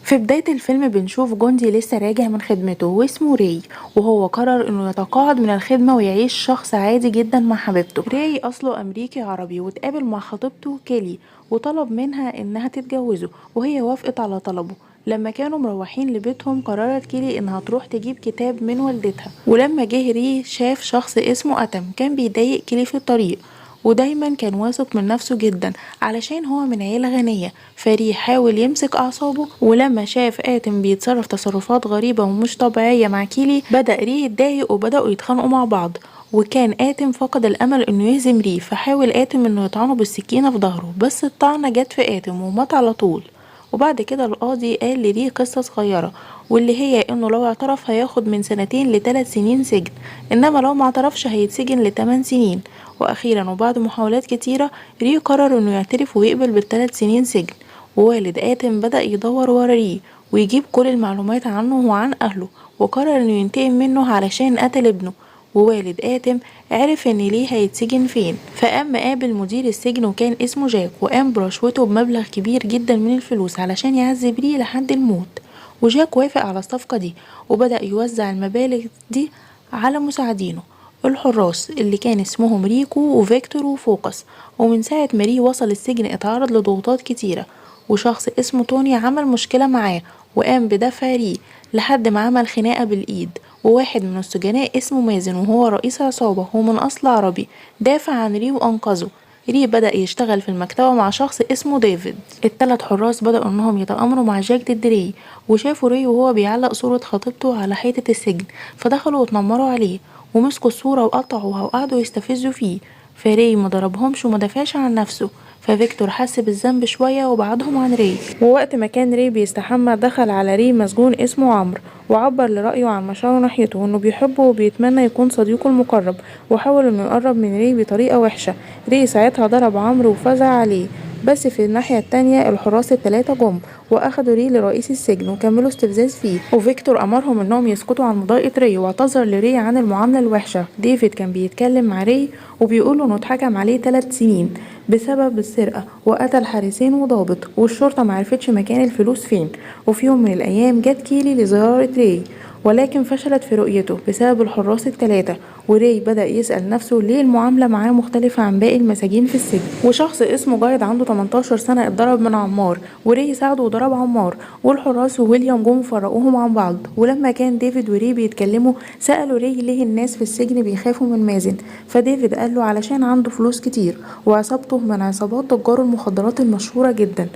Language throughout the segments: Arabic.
في بداية الفيلم بنشوف جندي لسه راجع من خدمته واسمه راي، وهو قرر انه يتقاعد من الخدمة ويعيش شخص عادي جدا مع حبيبته. راي اصله امريكي عربي واتقابل مع خطيبته كيلي وطلب منها انها تتجوزه، وهي وافقت على طلبه. لما كانوا مروحين لبيتهم قررت كيلي انها تروح تجيب كتاب من والدتها، ولما جه ري شاف شخص اسمه اتم كان بيضايق كيلي في الطريق، ودايما كان واثق من نفسه جدا علشان هو من عيلة غنية. فري حاول يمسك أعصابه، ولما شاف آتم بيتصرف تصرفات غريبة ومش طبيعية مع كيلي بدأ ري يتضايق وبدأوا يتخانقوا مع بعض. وكان آتم فقد الأمل إنه يهزم ري، فحاول آتم إنه يطعنه بالسكينة في ظهره، بس الطعنة جت في آتم ومات على طول. وبعد كده القاضي قال لري قصة صغيرة، واللي هي انه لو اعترف هياخد من 2 ل3 سنين سجن، انما لو ما اعترفش هيتسجن ل8 سنين. واخيرا وبعد محاولات كتيرة ري قرر انه يعترف ويقبل بال3 سنين سجن. ووالد آتم بدأ يدور ورا ري ويجيب كل المعلومات عنه وعن أهله، وقرر انه ينتقم منه علشان قتل ابنه. ووالد آتم عرف ان ليه هيتسجن فين، فقام قابل مدير السجن وكان اسمه جاك، وقام برشوته بمبلغ كبير جدا من الفلوس علشان يعذب ليه لحد الموت. وجاك وافق على الصفقة دي وبدأ يوزع المبالغ دي على مساعدينه الحراس اللي كان اسمهم ريكو وفيكتور وفوكس. ومن ساعة ما ري وصل السجن اتعرض لضغوطات كتيرة، وشخص اسمه توني عمل مشكلة معاه وقام بدفع ري لحد ما عمل خناقة بالإيد. وواحد من السجناء اسمه مازن وهو رئيس عصابة ومن أصل عربي دافع عن ري وأنقذه. ري بدأ يشتغل في المكتبة مع شخص اسمه ديفيد. الثلاث حراس بدأوا انهم يتآمروا مع جاك ضد ري، وشافوا ري وهو بيعلق صورة خطيبته على حيطة السجن، فدخلوا واتنمروا عليه ومسكوا الصورة وقطعوها وقعدوا يستفزوا فيه. فري ما ضربهمش وما دافعش عن نفسه، ففيكتور حس بالذنب شوية وبعدهم عن ري. ووقت ما كان ري بيستحمى دخل على ري مسجون اسمه عمرو، وعبر لرأيه عن مشاعره ناحيته وانه بيحبه وبيتمنى يكون صديقه المقرب، وحاول انه يقرب من ري بطريقة وحشة. ري ساعتها ضرب عمرو وفزع عليه، بس في الناحية التانية الحراس التلاتة جم واخدوا ري لرئيس السجن وكملوا استفزاز فيه، وفيكتور امرهم انهم يسكتوا عن مضايقة ري واعتذر لري عن المعاملة الوحشة. ديفيد كان بيتكلم مع ري وبيقوله انه اتحكم عليه 3 سنين بسبب السرقة وقتل حارسين وضابط، والشرطة معرفتش مكان الفلوس فين. وفي يوم من الأيام جت كيلي لزيارة ري، ولكن فشلت في رؤيته بسبب الحراس التلاتة. وري بدأ يسأل نفسه ليه المعاملة معاه مختلفة عن باقي المساجين في السجن. وشخص اسمه جايد عنده 18 سنة اتضرب من عمار، وري ساعده وضرب عمار، والحراس وويليام جم فرقوهم عن بعض. ولما كان ديفيد وري بيتكلموا سألوا ري ليه الناس في السجن بيخافوا من مازن، فديفيد قال له علشان عنده فلوس كتير وعصابته من عصابات تجار المخدرات المشهورة جدا.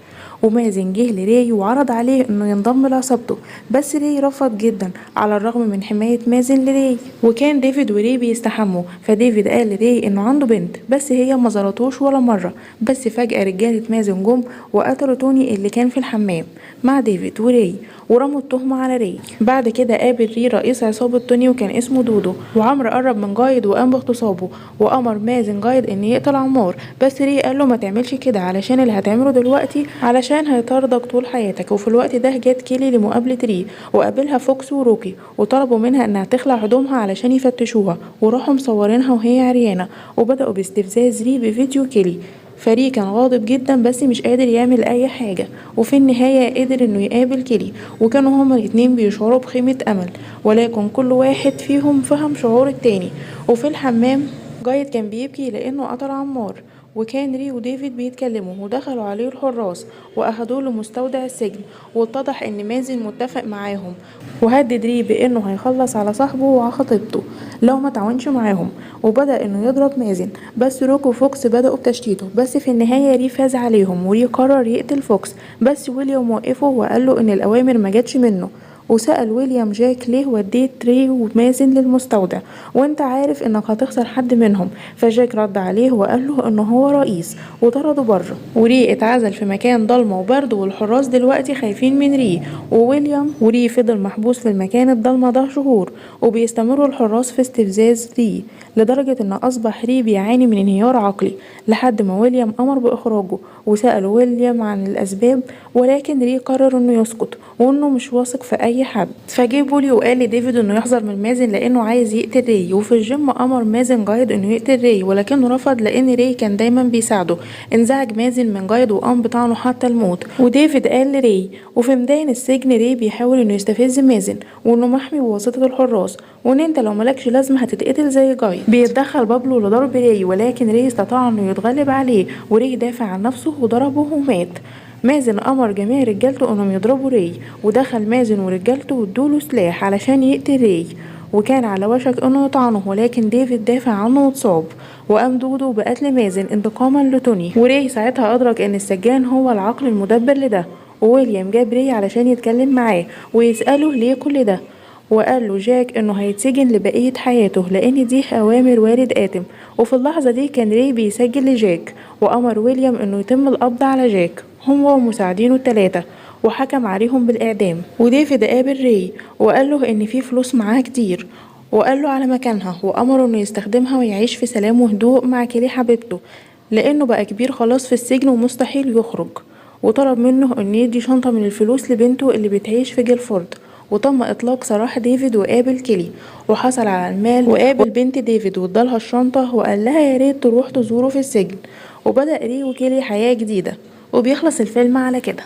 ومازن جه لري وعرض عليه انه ينضم لعصابته، بس ري رفض جدا على الرغم من حماية مازن لري. وكان ديفيد وري بيستحموا، فديفيد قال لري انه عنده بنت بس هي ما زارتوش ولا مرة. بس فجأة رجالة مازن جم وقتلوا توني اللي كان في الحمام مع ديفيد وري ورموا التهمة على ري. بعد كده قابل ري رئيس عصابة توني وكان اسمه دودو، وعمرو قرب من جايد وقام باغتصابه، وأمر مازن جايد ان يقتل عمار، بس ري قال له ما تعملش كده علشان اللي هتعمله دلوقتي علشان هيطاردك طول حياتك. وفي الوقت ده جت كيلي لمقابلة ري وقابلها فوكس وروكي وطلبوا منها انها تخلع هدومها علشان يفتشوها، وراحوا مصورينها وهي عريانة وبدأوا باستفزاز ري بفيديو كيلي. فري كان غاضب جدا بس مش قادر يعمل اي حاجة، وفي النهاية قدر انه يقابل كيلي، وكانوا هما الاتنين بيشعروا بخيمة امل، ولكن كل واحد فيهم فهم شعور التاني. وفي الحمام جايد كان بيبكي لانه قتل عمار، وكان ري وديفيد بيتكلموا ودخلوا عليه الحراس واخدوه لمستودع السجن، واتضح ان مازن متفق معاهم وهدد ري بانه هيخلص على صاحبه وعلى خطيبته لو ما تعاونش معاهم، وبدأ انه يضرب مازن، بس روك وفوكس بدأوا بتشتيته. بس في النهاية ري فاز عليهم وري قرر يقتل فوكس، بس ويليام وقفه وقال له ان الاوامر ما جاتش منه. وسأل ويليام جاك ليه وديت ري ومازن للمستودع وانت عارف انك هتخسر حد منهم، فجاك رد عليه وقال له انه هو رئيس وطرده بره. وري اتعزل في مكان ضلمه وبرد، والحراس دلوقتي خايفين من ري وويليام، وري فضل محبوس في المكان الضلمه ده شهور، وبيستمروا الحراس في استفزاز ري لدرجة ان اصبح ري بيعاني من انهيار عقلي، لحد ما ويليام امر باخراجه. وسأل ويليام عن الاسباب، ولكن ري قرر انه يسكت وانه مش واثق في اي اي حد. فجه بولي وقال لديفيد انه يحذر من مازن لانه عايز يقتل راي، وفي الجيم امر مازن جايد انه يقتل راي ولكنه رفض لان راي كان دايما بيساعده. انزعج مازن من جايد وقام بطعنه حتى الموت. وديفيد قال لراي وفي ميدان السجن راي بيحاول انه يستفز مازن وانه محمي بواسطة الحراس، وان انت لو ملكش لازمه هتتقتل زي جايد. بيتدخل بابلو لضرب راي ولكن راي استطاع انه يتغلب عليه، وراي دافع عن نفسه وضربه ومات. مازن امر جميع رجالته انهم يضربوا راي، ودخل مازن ورجالته وادوله سلاح علشان يقتل راي، وكان على وشك انه يطعنه ولكن ديفيد دافع عنه واتصاب، وقام دودو بقتل مازن انتقاما لتوني. وراي ساعتها ادرك ان السجان هو العقل المدبر لده، وويليام جاب راي علشان يتكلم معاه ويسأله ليه كل ده، وقال له جاك انه هيتسجن لبقية حياته لان دي اوامر والد آتم. وفي اللحظة دي كان راي بيسجل لجاك، وامر ويليام انه يتم القبض على جاك هو ومساعدينه التلاتة، وحكم عليهم بالاعدام. وديفيد قابل راي وقال له ان في فلوس معاه كتير، وقال له على مكانها وامره انه يستخدمها ويعيش في سلام وهدوء مع كيلي حبيبته لانه بقى كبير خلاص في السجن ومستحيل يخرج. وطلب منه ان يدي شنطة من الفلوس لبنته اللي بتعيش في جيلفورد. وتم اطلاق سراح ديفيد وقابل كيلي وحصل على المال، وقابل بنت ديفيد وادالها الشنطة وقال لها يا ريت تروح تزوره في السجن. وبدأ ري وكيلي حياة جديدة، وبيخلص الفيلم على كده.